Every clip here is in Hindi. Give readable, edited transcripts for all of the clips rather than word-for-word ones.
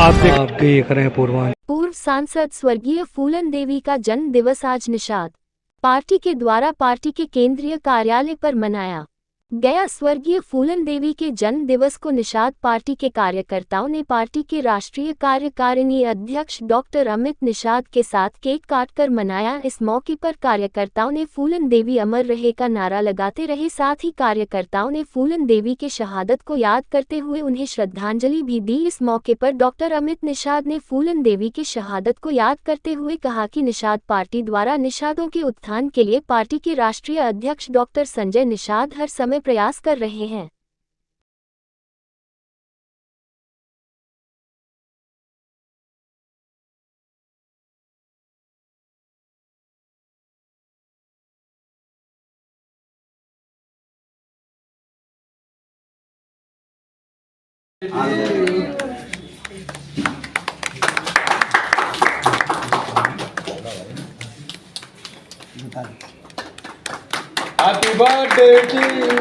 आप देख रहे हैं पूर्वांचल। पूर्व सांसद स्वर्गीय फूलन देवी का जन्म दिवस आज निषाद पार्टी के द्वारा पार्टी के केंद्रीय कार्यालय पर मनाया गया। स्वर्गीय फूलन देवी के जन्म दिवस को निषाद पार्टी के कार्यकर्ताओं ने पार्टी के राष्ट्रीय कार्यकारिणी अध्यक्ष डॉक्टर अमित निषाद के साथ केक काटकर मनाया। इस मौके पर कार्यकर्ताओं ने फूलन देवी अमर रहे का नारा लगाते रहे। साथ ही कार्यकर्ताओं ने फूलन देवी के शहादत को याद करते हुए उन्हें श्रद्धांजलि भी दी। इस मौके पर डॉक्टर अमित निषाद ने फूलन देवी की शहादत को याद करते हुए कहा कि निषाद पार्टी द्वारा निषादों के उत्थान के लिए पार्टी के राष्ट्रीय अध्यक्ष डॉक्टर संजय निषाद हर समय प्रयास कर रहे हैं। Happy birthday to you.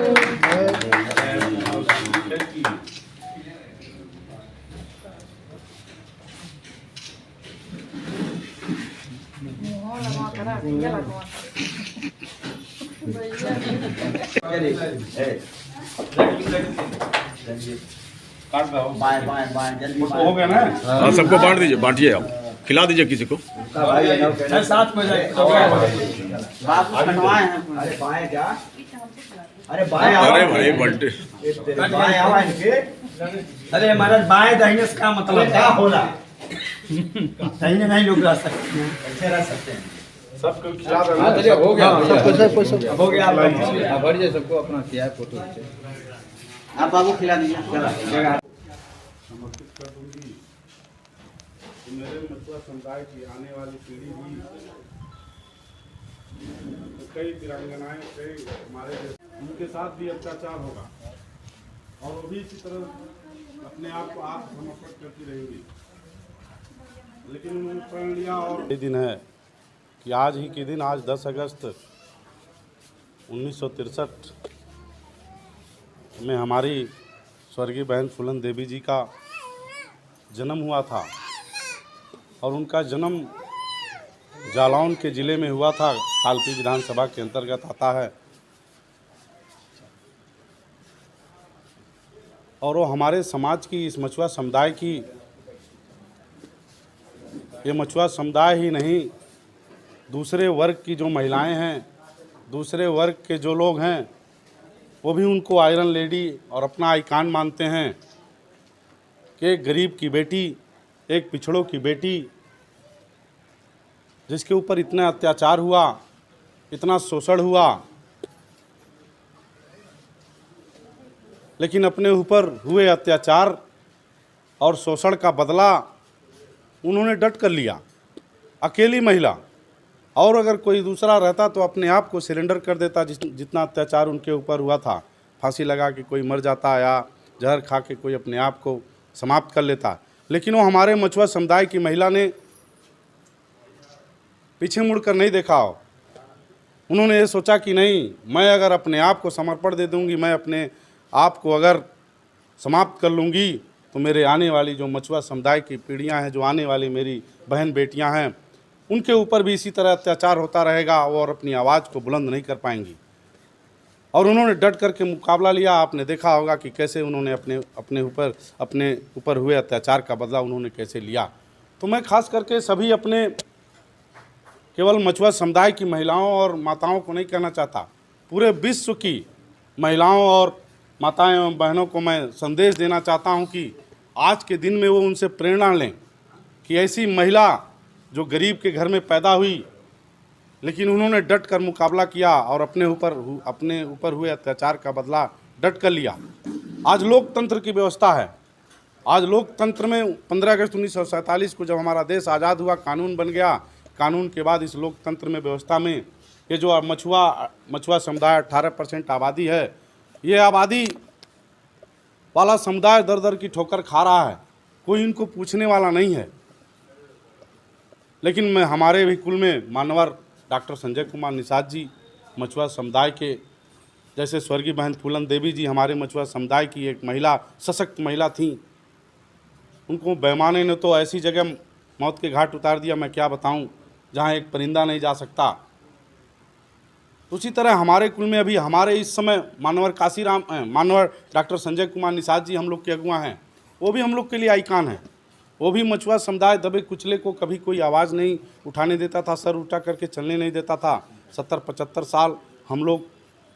हो गया ना? हाँ, सबको बांट दीजिए, बांटिए आप, खिला दीजिए किसी को। साथ में अरे भाई बंटे, अरे महाराज बाएं दाहिने से क्या मतलब क्या हो रहा? दाहिने नहीं लोग रह सकते हैं, ऐसे रह सकते हैं। सबको खिला दो। हो गया हो गया। आप बढ़िए सबको अपना किया है फोटो आप बाबू खिला दीजिए। समर्पित कर दूंगी। मेरे मथुरा समुदाय की आने वाली पीढ़ी भी कई वीरांगनाएं थे हमारे, उनके साथ भी अत्याचार होगा और वो भी इसी तरह अपने आप को आत्मसमर्पित करती रहेंगी। लेकिन उन्होंने प्रण लिया और ये दिन है कि आज ही के दिन, आज 10 अगस्त 1963 में हमारी स्वर्गीय बहन फूलन देवी जी का जन्म हुआ था और उनका जन्म जालौन के ज़िले में हुआ था। कालपी विधानसभा के अंतर्गत आता है और वो हमारे समाज की, इस मछुआ समुदाय की, ये मछुआ समुदाय ही नहीं, दूसरे वर्ग की जो महिलाएं हैं, दूसरे वर्ग के जो लोग हैं, वो भी उनको आयरन लेडी और अपना आइकान मानते हैं कि एक गरीब की बेटी, एक पिछड़ों की बेटी, जिसके ऊपर इतना अत्याचार हुआ, इतना शोषण हुआ, लेकिन अपने ऊपर हुए अत्याचार और शोषण का बदला उन्होंने डट कर लिया। अकेली महिला, और अगर कोई दूसरा रहता तो अपने आप को सरेंडर कर देता। जितना अत्याचार उनके ऊपर हुआ था, फांसी लगा के कोई मर जाता या जहर खा के कोई अपने आप को समाप्त कर लेता। लेकिन वो हमारे मछुआ समुदाय की महिला ने पीछे मुड़कर नहीं देखा। उन्होंने ये सोचा कि नहीं, मैं अगर अपने आप को समर्पण दे दूंगी, मैं अपने आप को अगर समाप्त कर लूँगी, तो मेरे आने वाली जो मछुआ समुदाय की पीढ़ियाँ हैं, जो आने वाली मेरी बहन बेटियाँ हैं, उनके ऊपर भी इसी तरह अत्याचार होता रहेगा और अपनी आवाज़ को बुलंद नहीं कर पाएंगी। और उन्होंने डट करके मुकाबला लिया। आपने देखा होगा कि कैसे उन्होंने अपने ऊपर हुए अत्याचार का बदला उन्होंने कैसे लिया। तो मैं खास करके सभी अपने केवल मछुआ समुदाय की महिलाओं और माताओं को नहीं कहना चाहता, पूरे विश्व की महिलाओं और माताएं एवं बहनों को मैं संदेश देना चाहता हूं कि आज के दिन में वो उनसे प्रेरणा लें कि ऐसी महिला जो गरीब के घर में पैदा हुई, लेकिन उन्होंने डट कर मुकाबला किया और अपने ऊपर हुए अत्याचार का बदला डट कर लिया। आज लोकतंत्र की व्यवस्था है। आज लोकतंत्र में 15 अगस्त 1947 को जब हमारा देश आज़ाद हुआ, कानून बन गया। कानून के बाद इस लोकतंत्र में, व्यवस्था में, ये जो मछुआ समुदाय 18% आबादी है, ये आबादी वाला समुदाय दर दर की ठोकर खा रहा है। कोई इनको पूछने वाला नहीं है। लेकिन मैं हमारे भी कुल में मानवर डॉक्टर संजय कुमार निषाद जी मछुआ समुदाय के, जैसे स्वर्गीय बहन फूलन देवी जी हमारे मछुआ समुदाय की एक महिला, सशक्त महिला थी। उनको बेईमानी ने तो ऐसी जगह मौत के घाट उतार दिया, मैं क्या बताऊं, जहां एक परिंदा नहीं जा सकता। उसी तरह हमारे कुल में अभी हमारे इस समय मानवर डॉक्टर संजय कुमार निषाद जी हम लोग के अगुआ हैं, वो भी हम लोग के लिए आइकान है। वो भी मछुआ समुदाय दबे कुचले को कभी कोई आवाज़ नहीं उठाने देता था, सर उल्टा करके चलने नहीं देता था। 70-75 साल हम लोग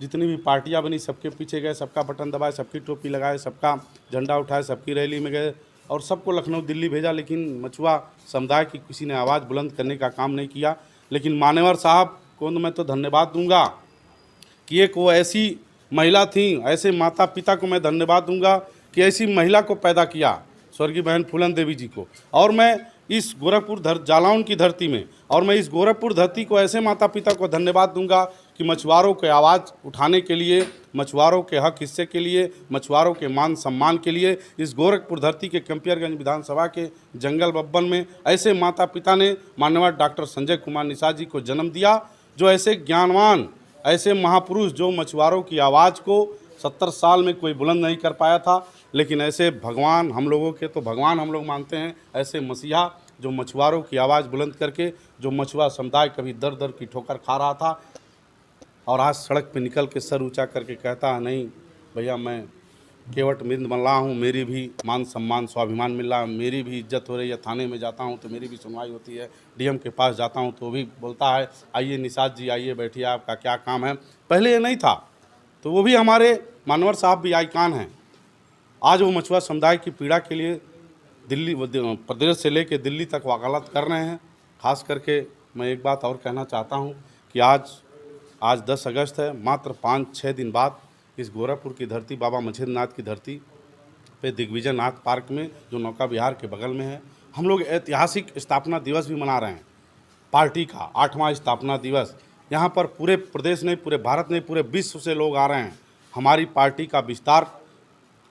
जितनी भी पार्टियां बनी सबके पीछे गए, सबका बटन दबाए, सबकी टोपी लगाए, सबका झंडा उठाए, सबकी रैली में गए और सबको लखनऊ दिल्ली भेजा, लेकिन मछुआ समुदाय की किसी ने आवाज़ बुलंद करने का काम नहीं किया। लेकिन मान्यवर साहब को मैं तो धन्यवाद दूंगा कि एक वो ऐसी महिला थी, ऐसे माता पिता को मैं धन्यवाद दूंगा कि ऐसी महिला को पैदा किया, स्वर्गीय बहन फूलन देवी जी को। और मैं इस गोरखपुर जालौन की धरती में और मैं इस गोरखपुर धरती को ऐसे माता पिता को धन्यवाद दूंगा कि मछुआरों के आवाज़ उठाने के लिए, मछुआरों के हक हिस्से के लिए, मछुआरों के मान सम्मान के लिए इस गोरखपुर धरती के कंपियरगंज विधानसभा के जंगल बब्बन में ऐसे माता पिता ने माननीय डॉक्टर संजय कुमार निषाद जी को जन्म दिया, जो ऐसे ज्ञानवान, ऐसे महापुरुष जो मछुआरों की आवाज़ को 70 साल में कोई बुलंद नहीं कर पाया था, लेकिन ऐसे भगवान हम लोगों के तो भगवान हम लोग मानते हैं, ऐसे मसीहा जो मछुआरों की आवाज़ बुलंद करके, जो मछुआ समुदाय कभी दर दर की ठोकर खा रहा था और आज सड़क पे निकल के सर ऊंचा करके कहता है, नहीं भैया मैं केवट मृद बन रहा हूँ, मेरी भी मान सम्मान स्वाभिमान मिल रहा है, मेरी भी इज्जत हो रही है। थाने में जाता हूँ तो मेरी भी सुनवाई होती है, डीएम के पास जाता हूँ तो वो भी बोलता है आइए निषाद जी आइए बैठिए, आपका क्या काम है। पहले ये नहीं था, तो वो भी हमारे मानवर साहब भी आइकान हैं। आज वो मछुआ समुदाय की पीड़ा के लिए दिल्ली प्रदेश से लेकर दिल्ली तक वकालत कर रहे हैं। खास करके मैं एक बात और कहना चाहता हूँ कि आज 10 अगस्त है, मात्र 5-6 दिन बाद इस गोरखपुर की धरती, बाबा मछेंद्रनाथ की धरती पे दिग्विजय नाथ पार्क में, जो नौका विहार के बगल में है, हम लोग ऐतिहासिक स्थापना दिवस भी मना रहे हैं। पार्टी का 8वां स्थापना दिवस। यहाँ पर पूरे प्रदेश नहीं, पूरे भारत नहीं, पूरे विश्व से लोग आ रहे हैं। हमारी पार्टी का विस्तार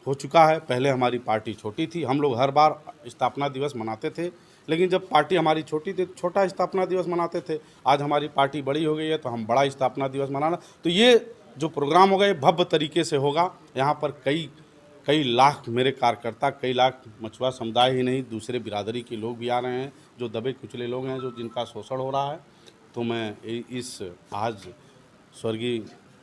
हो चुका है। पहले हमारी पार्टी छोटी थी, हम लोग हर बार स्थापना दिवस मनाते थे, लेकिन जब पार्टी हमारी छोटी थी छोटा स्थापना दिवस मनाते थे। आज हमारी पार्टी बड़ी हो गई है तो हम बड़ा स्थापना दिवस मनाना। तो ये जो प्रोग्राम होगा ये भव्य तरीके से होगा। यहाँ पर कई लाख मेरे कार्यकर्ता, कई लाख मछुआ समुदाय ही नहीं, दूसरे बिरादरी के लोग भी आ रहे हैं, जो दबे कुचले लोग हैं, जो जिनका शोषण हो रहा है। तो मैं इस आज स्वर्गीय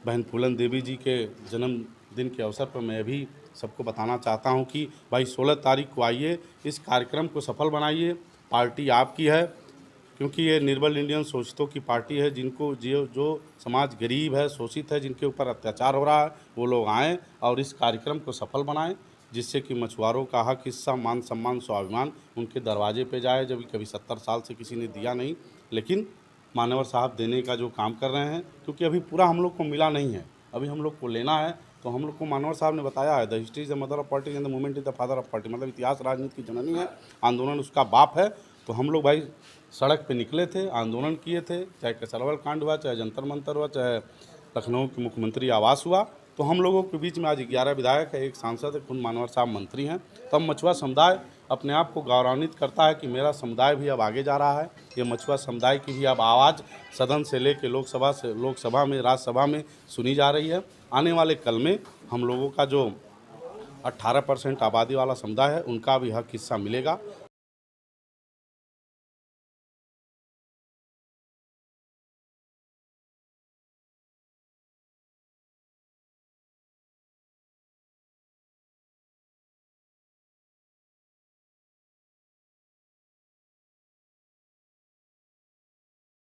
बहन फूलन देवी जी के जन्मदिन के अवसर पर मैं भी सबको बताना चाहता हूं कि भाई 16 तारीख को आइए, इस कार्यक्रम को सफल बनाइए। पार्टी आपकी है, क्योंकि ये निर्बल इंडियन शोषितों की पार्टी है, जिनको जो समाज गरीब है, शोषित है, जिनके ऊपर अत्याचार हो रहा है, वो लोग आएँ और इस कार्यक्रम को सफल बनाएं, जिससे कि मछुआरों का हक हिस्सा, मान सम्मान स्वाभिमान उनके दरवाजे पे जाए। जब कभी 70 साल से किसी ने दिया नहीं, लेकिन मानवर साहब देने का जो काम कर रहे हैं, क्योंकि अभी पूरा हम लोग को मिला नहीं है, अभी हम लोग को लेना है। तो हम लोग को मानवर साहब ने बताया है, the history is the mother of party and the movement is the father of party, मतलब इतिहास राजनीति की जननी है, आंदोलन उसका बाप है। तो हम लोग भाई सड़क पे निकले थे, आंदोलन किए थे, चाहे कसरवल कांड हुआ, चाहे जंतर मंतर हुआ, चाहे लखनऊ के मुख्यमंत्री आवास हुआ। तो हम लोगों के बीच में आज 11 विधायक है, एक सांसद है, खुद मानवर साहब मंत्री हैं। तो हम मछुआ समुदाय अपने आप को गौरवान्वित करता है कि मेरा समुदाय भी अब आगे जा रहा है। ये मछुआ समुदाय की भी अब आवाज़ सदन से लेकर लोकसभा में, राज्यसभा में सुनी जा रही है। आने वाले कल में हम लोगों का जो 18% आबादी वाला समुदाय है, उनका भी हक हिस्सा मिलेगा।